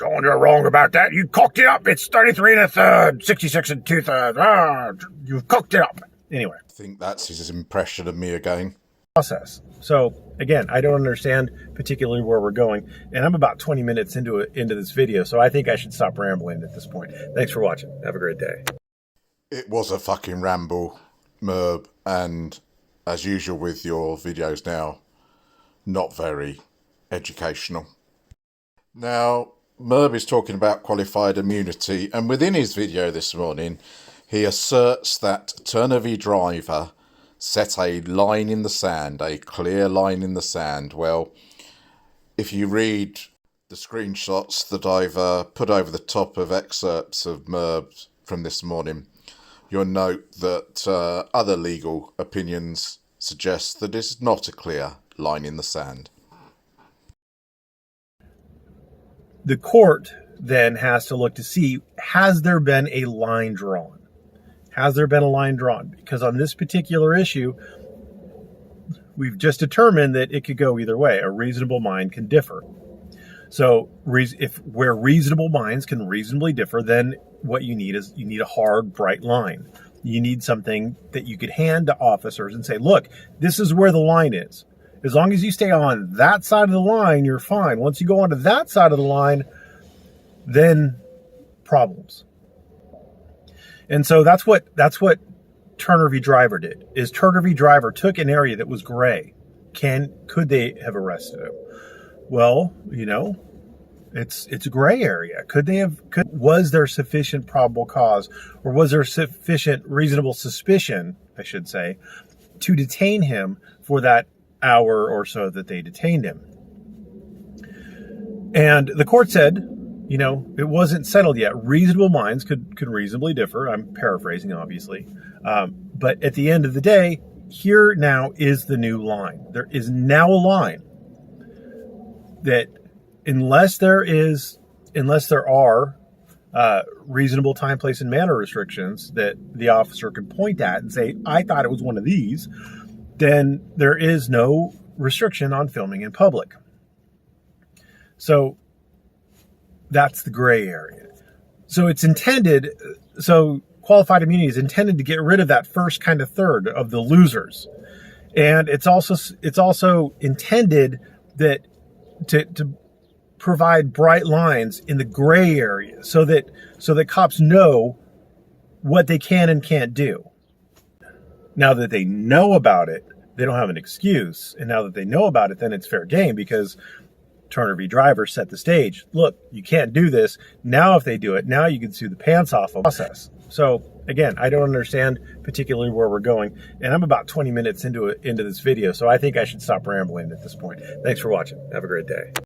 John, you're wrong about that. You cooked it up. It's 33 1/3, 66 2/3. Ah, you've cooked it up. Anyway. I think that's his impression of me again. Process. So again, I don't understand particularly where we're going, and I'm about 20 minutes into this video, so I think I should stop rambling at this point. Thanks for watching. Have a great day. It was a fucking ramble, Merb, and as usual with your videos now, not very educational. Now, Merb is talking about qualified immunity, and within his video this morning, he asserts that Turner v Driver set a line in the sand, a clear line in the sand. Well, if you read the screenshots that I've put over the top of excerpts of Merb from this morning, you'll note that other legal opinions suggest that it's not a clear line in the sand. The court then has to look to see, has there been a line drawn? Has there been a line drawn? Because on this particular issue, we've just determined that it could go either way. A reasonable mind can differ. So where reasonable minds can reasonably differ, then what you need is a hard, bright line. You need something that you could hand to officers and say, look, this is where the line is. As long as you stay on that side of the line, you're fine. Once you go onto that side of the line, then problems. And so that's what Turner v. Driver did. Is Turner v. Driver took an area that was gray. Could they have arrested him? Well, it's a gray area. Was there sufficient probable cause, or was there sufficient reasonable suspicion, I should say, to detain him for that hour or so that they detained him? And the court said, it wasn't settled yet. Reasonable minds could reasonably differ. I'm paraphrasing, obviously. But at the end of the day, here now is the new line. There is now a line that unless there are reasonable time, place, and manner restrictions that the officer could point at and say, I thought it was one of these, then there is no restriction on filming in public. So that's the gray area. So qualified immunity is intended to get rid of that first kind of third of the losers. And it's also intended that to provide bright lines in the gray area so that cops know what they can and can't do. Now that they know about it, they don't have an excuse. And now that they know about it, then it's fair game, because Turner v. Driver set the stage. Look, you can't do this. Now if they do it, now you can sue the pants off of process. So again, I don't understand particularly where we're going, and I'm about 20 minutes into this video, so I think I should stop rambling at this point. Thanks for watching. Have a great day.